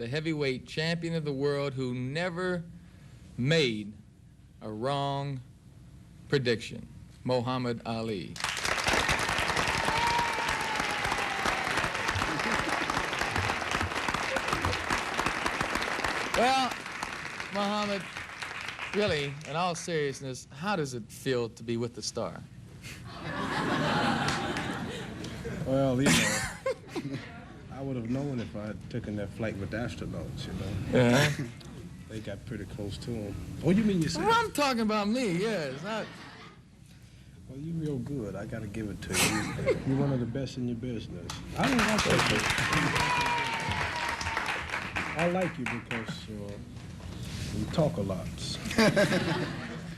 the heavyweight champion of the world who never made a wrong prediction, Muhammad Ali. Well, Muhammad, really, in all seriousness, how does it feel to be with the star? Well, you know, I would have known if I had taken that flight with the astronauts, you know. Yeah. They got pretty close to him. What do you mean you said? Well, I'm talking about me, yes. Well, you real good. I got to give it to you. You're one of the best in your business. I don't like that. I like you because you talk a lot.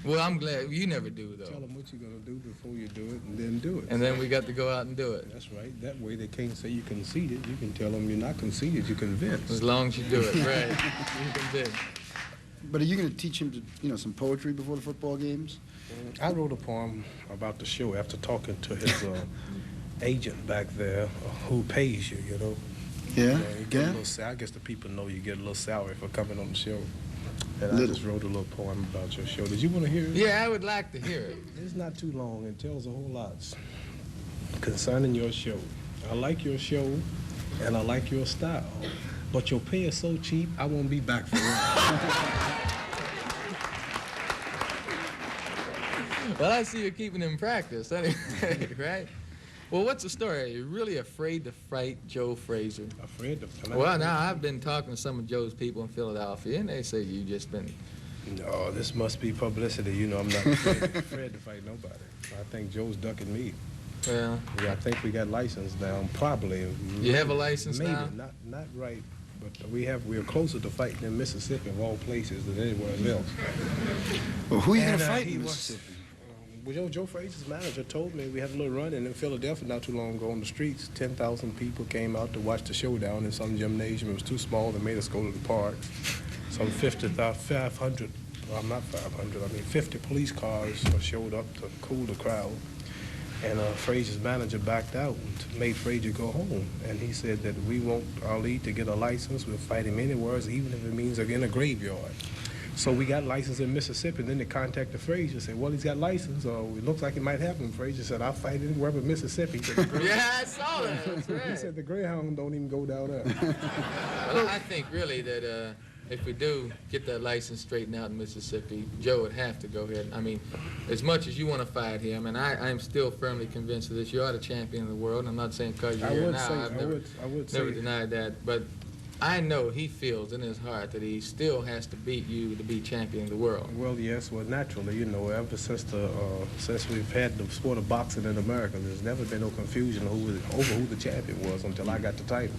Well, I'm glad. You never do, though. Tell them what you're going to do before you do it, and then do it. And then we got to go out and do it. That's right. That way they can't say you're conceited. You can tell them you're not conceited. You're convinced. As long as you do it, right. You're convinced. But are you going to teach him, some poetry before the football games? I wrote a poem about the show after talking to his agent back there who pays you, you know. Yeah, you get a little, I guess the people know you get a little salary for coming on the show. And I just wrote a little poem about your show. Did you want to hear it? Yeah, I would like to hear it. It's not too long. It tells a whole lot concerning your show. I like your show, and I like your style. But your pay is so cheap, I won't be back for long. Well, I see you're keeping in practice, anyway, right? Well, what's the story? Are you really afraid to fight Joe Frazier? Afraid to fight? Well, now, I've been talking to some of Joe's people in Philadelphia, and they say you've just been... No, this must be publicity. You know, I'm not afraid to fight nobody. I think Joe's ducking me. Well... Yeah, I think we got license now, probably. You have a license now? Maybe, not right. But we're closer to fighting in Mississippi of all places than anywhere else. Well, who are you going to fight in Mississippi? Well, Joe Frazier's manager told me we had a little run-in in Philadelphia not too long ago on the streets. 10,000 people came out to watch the showdown in some gymnasium. It was too small. They made us go to the park. Some 500, well, not 500, I mean 50 police cars showed up to cool the crowd. And Frazier's manager backed out and made Frazier go home. And he said that we want Ali to get a license. We'll fight him anywhere, even if it means in a graveyard. So we got license in Mississippi, and then they contacted Frazier and said, well, he's got license, or it looks like it might happen. Frazier said, I'll fight anywhere but Mississippi. Yeah, I saw that. That's right. He said, the Greyhound don't even go down there. Well, I think really that if we do get that license straightened out in Mississippi, Joe would have to go ahead. I mean, as much as you want to fight him, and I am still firmly convinced of this, you are the champion of the world, and I'm not saying because you're here now. I've never denied that. But I know he feels in his heart that he still has to beat you to be champion of the world. Well, yes. Well, naturally, you know, ever since we've had the sport of boxing in America, there's never been no confusion over who the champion was until I got the title.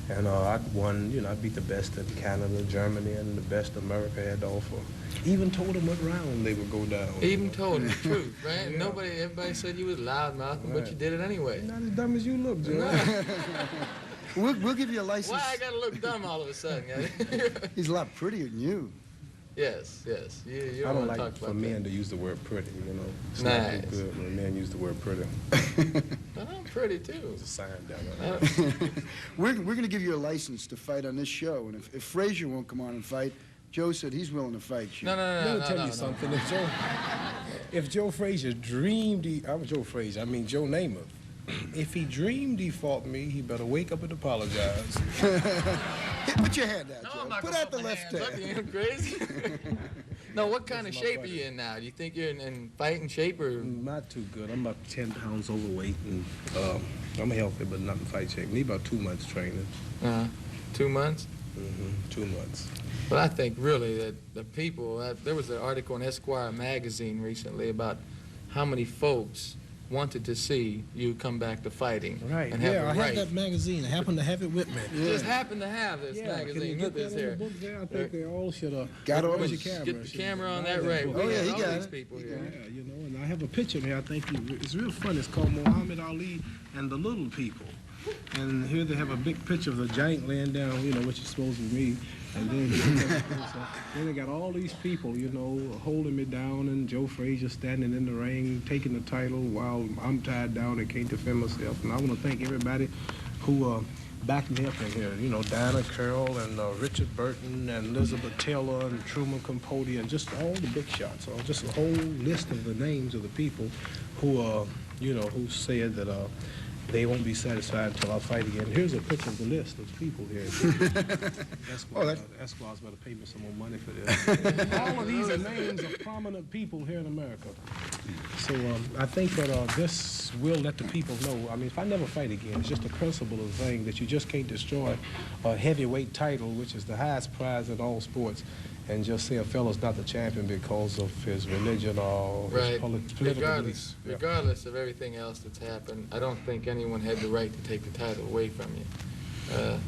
And I won, you know, I beat the best in Canada, Germany, and the best America had to offer. Even told them what round they would go down. Even told them the truth, right? Yeah. Everybody said you was loudmouth, but you did it anyway. You're not as dumb as you look, Joe. We'll give you a license. Why I gotta look dumb all of a sudden? He's a lot prettier than you. Yes, yes. You I don't like for men to use the word pretty, you know. It's nice. Not too good when men use the word pretty. But I'm pretty, too. There's a sign down there. We're going to give you a license to fight on this show, and if Frazier won't come on and fight, Joe said he's willing to fight you. No. Let me tell you something. If Joe Frazier dreamed I was Joe Frazier, I mean Joe Namath. If he dreamed he fought me, he better wake up and apologize. Put your hand out, Joe. Put out the left hand. You crazy? No, what kind of shape are you in now? Do you think you're in fighting shape or? Not too good. I'm about 10 pounds overweight, and I'm healthy, but not in fight shape. Need about 2 months training. 2 months? Mm-hmm. 2 months. But I think really that the people, there was an article in Esquire magazine recently about how many folks wanted to see you come back to fighting. Right. And I had that magazine. I happened to have it with me. Just happened to have this magazine with us here. I think they all should have. Got all your camera. Get the camera on that right. Oh yeah, he got these people here. Yeah, you know, and I have a picture of me. I think it's real fun. It's called Muhammad Ali and the Little People. And here they have a big picture of the giant laying down, you know, which is supposed to be me. And then they got all these people, you know, holding me down, and Joe Frazier standing in the ring, taking the title while I'm tied down and can't defend myself. And I want to thank everybody who back me up in here. You know, Dinah Carroll and Richard Burton and Elizabeth Taylor and Truman Capote and just all the big shots. So just a whole list of the names of the people who, you know, who said that they won't be satisfied until I fight again. Here's a picture of the list of people here. Esquire's better pay me some more money for this. All of these are names of prominent people here in America. So I think that this will let the people know. I mean, if I never fight again, it's just a principle of the thing that you just can't destroy a heavyweight title, which is the highest prize in all sports, and just say a fellow's not the champion because of his religion or his political beliefs. Regardless of everything else that's happened, I don't think anyone had the right to take the title away from you.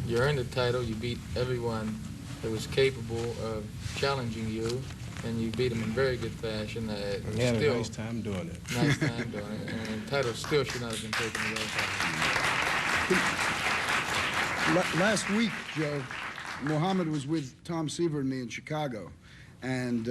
You earned the title, you beat everyone that was capable of challenging you, and you beat them in very good fashion. And you had a nice time doing it. Nice time doing it. And the title still should not have been taken away from you. Last week, Joe, Muhammad was with Tom Seaver and me in Chicago, and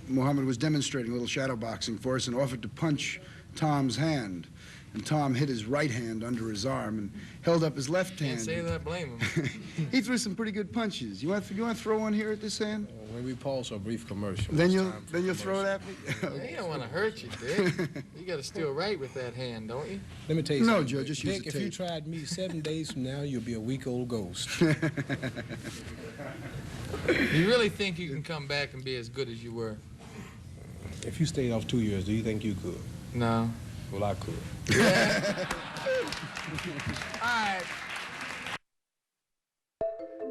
Muhammad was demonstrating a little shadow boxing for us and offered to punch Tom's hand. And Tom hit his right hand under his arm and held up his left hand. Can't say that I blame him. He threw some pretty good punches. You want to throw one here at this hand? When we pause for a brief commercial. Then you'll throw it at me? Yeah, you don't want to hurt you, Dick. You got to steal right with that hand, don't you? Let me tell you something. No, Joe, just use Dick, the if tape. you tried me 7 days from now, you'll be a week-old ghost. You really think you can come back and be as good as you were? If you stayed off 2 years, do you think you could? No. Well, I could. All right.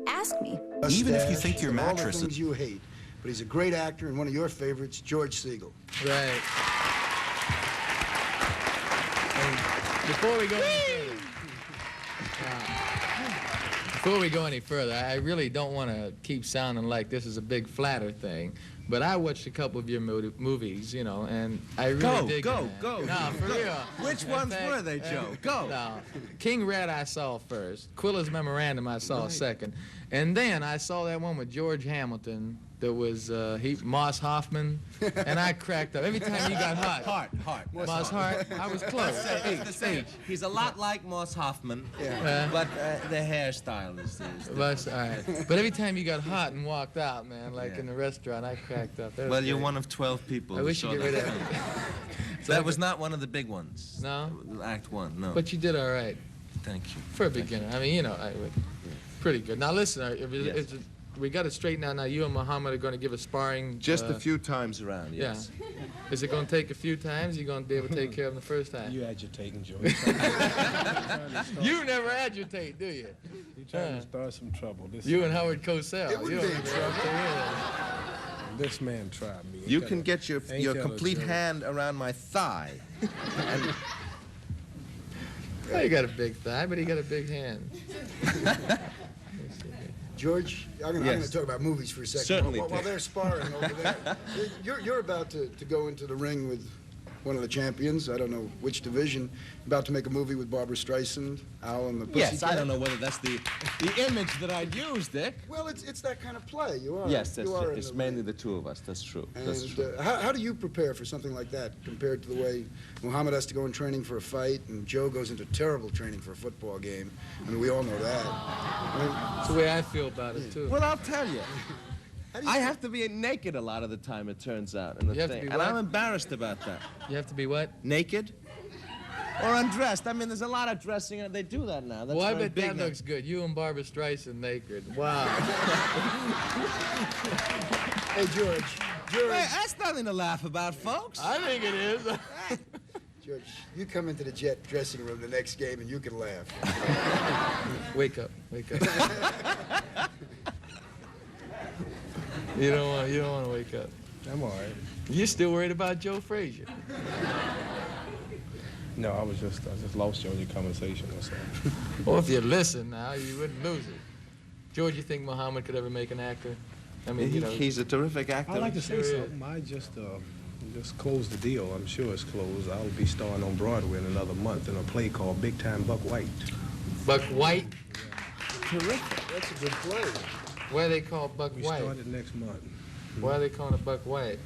Ask me. Even if you think your and all the mattress things you hate, but he's a great actor and one of your favorites, George Siegel. Right. And before we go any further, I really don't want to keep sounding like this is a big flatter thing, but I watched a couple of your movies, you know, and I really dig them. Go. No, for real. Which ones were they, Joe? Go. No, King Rat I saw first. Quilla's Memorandum I saw second. And then I saw that one with George Hamilton that was Moss Hoffman, and I cracked up. Every time he got hot. Hart. Moss Hart. I was close. He's a lot like Moss Hoffman, but the hairstyle is All right. But every time you got hot and walked out, man, like in the restaurant, I cracked up. That was Well, you're great. one of 12 people. I who wish you saw get rid that of it. film. That was not one of the big ones. No? Act 1, no. But you did all right Thank you. for a beginner. I mean, you know, pretty good. Now listen, we got it straight now. Now you and Muhammad are going to give a sparring. Just a few times around, Yeah. yes. Is it going to take a few times? You're going to be able to take care of them the first time? You agitating, Joe. You never agitate, do you? You're trying to start some trouble. You and Howard Cosell. It wouldn't be in trouble. This man tried me. You can get your tell a complete joke. hand around my thigh. And Well, you got a big thigh, but he got a big hand. George, I'm going Yes. to talk about movies for a second. Certainly, While Dick. they're sparring over there, you're about to go into the ring with one of the champions. I don't know which division. About to make a movie with Barbara Streisand, Al and the Pussycat. yes, I don't know whether that's the image that I'd use, Dick. Well, it's that kind of play. You are. Yes, that's you are true. in It's the mainly ring. the two of us. That's true. And That's true. how do you prepare for something like that compared to the way Muhammad has to go in training for a fight and Joe goes into terrible training for a football game? I mean, we all know that. That's the way I feel about it, too. Well, I'll tell you. How do you I have to be naked a lot of the time, it turns out, in the You have to thing. be And what? I'm embarrassed about that. You have to be what? Naked or undressed. I mean, there's a lot of dressing, and they do that now. That's Well, I very bet big that now. looks good. You and Barbara Streisand naked. Wow. Hey, George. Hey, that's nothing to laugh about, folks. I think it is. George, you come into the Jet dressing room the next game and you can laugh. Wake up. You don't want to wake up. I'm all right. You're still worried about Joe Frazier. No, I just lost you on your conversation. That's all. Well, if you listen now, you wouldn't lose it. George, you think Muhammad could ever make an actor? I mean, you know. He's a terrific actor. I'd like to say Sure is. something. I just closed the deal. I'm sure it's closed. I'll be starring on Broadway in another month in a play called Big Time Buck White. Buck White? Terrific. That's a good play. Why are they called Buck We White? start it next month. Why are they calling it Buck White?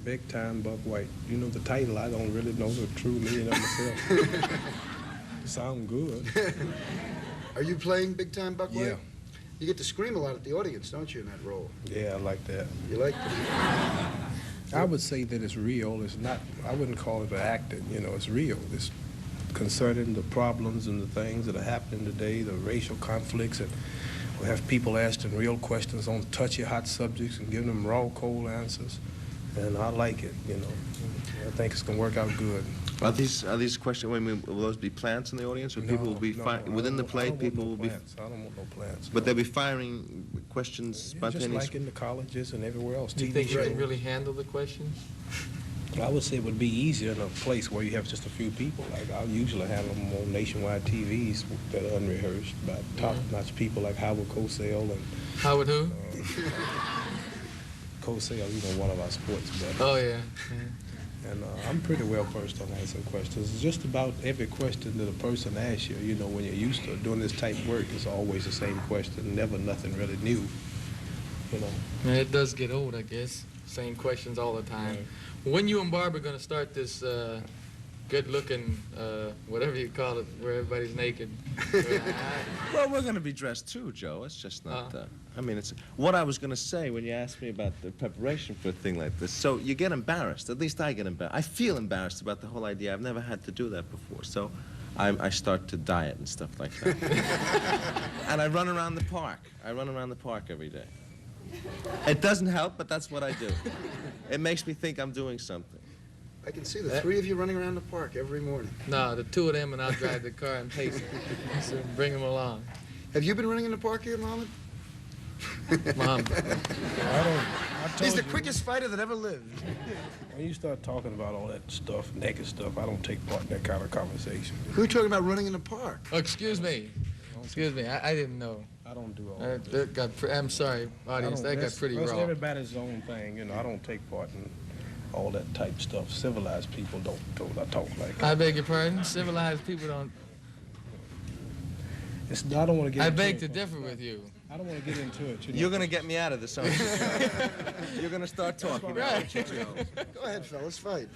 Big Time Buck White. You know the title. I don't really know the true meaning of myself. Sound good. Are you playing big time Buck White? Yeah. You get to scream a lot at the audience, don't you, in that role? Yeah, I like that. You like it? I would say that it's real. It's not, I wouldn't call it acting, you know, it's real. It's concerning the problems and the things that are happening today, the racial conflicts, and we have people asking real questions on touchy, hot subjects and giving them raw, cold answers. And I like it, you know. I think it's going to work out good. Are these questions, will those be plants in the audience, or people will be, within the play, people will be... I don't want no plants. But they'll be firing questions spontaneously? Just like in the colleges and everywhere else. Do you think you can really handle the questions? I would say it would be easier in a place where you have just a few people. Like I usually handle them on nationwide TVs that are unrehearsed by top-notch people like Howard Cosell and Howard who? Cosell, you know, one of our sports buddies. Oh yeah. And I'm pretty well versed on answering questions. It's just about every question that a person asks you. You know, when you're used to doing this type of work, it's always the same question, never nothing really new. You know. Yeah, it does get old, I guess. Same questions all the time. Right. When you and Barbara going to start this good-looking, whatever you call it, where everybody's naked? Well, we're going to be dressed too, Joe. It's just not... I mean, it's what I was going to say when you asked me about the preparation for a thing like this. So you get embarrassed. At least I get embarrassed. I feel embarrassed about the whole idea. I've never had to do that before. So I start to diet and stuff like that. And I run around the park. I run around the park every day. It doesn't help, but that's what I do. It makes me think I'm doing something. I can see the three of you running around the park every morning. No, the two of them, and I'll drive the car and pace it. So bring them along. Have you been running in the park here, Mohammed? Mom. He's the quickest fighter that ever lived. When you start talking about all that stuff, naked stuff, I don't take part in that kind of conversation. Who are you talking about running in the park? Oh, excuse me. Excuse me. I didn't know. I don't do all that. I'm sorry, audience. That got pretty raw. That's everybody's own thing. You know, I don't take part in all that type stuff. Civilized people don't talk like that. I beg your pardon? Civilized people don't... I don't want to get I into beg it. to differ with you. I don't want to get into it. You know. You're going to get me out of this, aren't you? You're going to start talking. Right. Go ahead, fellas, fight.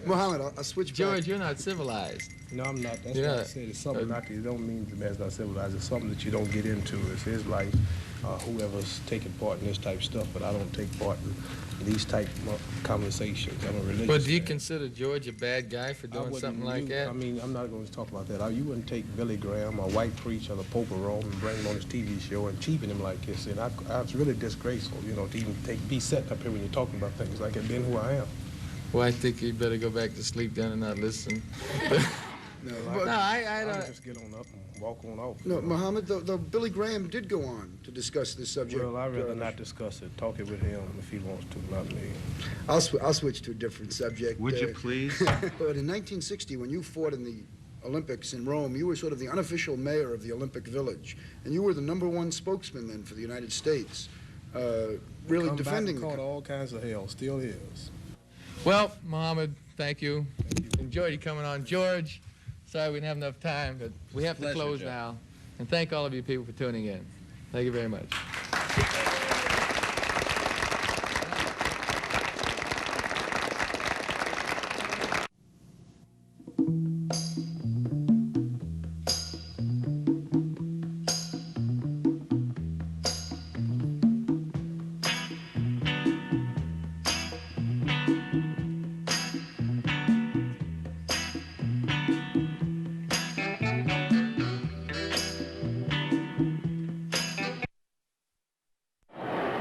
Mohammed, I'll switch George, back. you're not civilized. No, I'm not. That's what I said. It's something not. It don't mean the man's not civilized. It's something that you don't get into. It's his life. Whoever's taking part in this type of stuff, but I don't take part in these type of conversations. I'm a religious But do you man. consider George a bad guy for doing something like that? I mean, I'm not going to talk about that. You wouldn't take Billy Graham, a white preacher, or the Pope of Rome, and bring him on his TV show and cheapen him like this. And it's really disgraceful, you know, to even be sitting up here when you're talking about things like that, being who I am. Well, I think you better go back to sleep then and not listen. No, I don't. just get on up and walk on off. No, Mohammed, though Billy Graham did go on to discuss this subject. Well, I'd rather not discuss it. Talk it with him if he wants to, not me. I'll switch to a different subject. Would you please? But in 1960, when you fought in the Olympics in Rome, you were sort of the unofficial mayor of the Olympic Village, and you were the #1 spokesman then for the United States, really defending the caught all kinds of hell, still is. Well, Mohammed, thank you. Enjoyed you coming on. George, sorry we didn't have enough time, but we have to close now. And thank all of you people for tuning in. Thank you very much.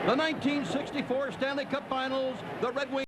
The 1964 Stanley Cup Finals, the Red Wings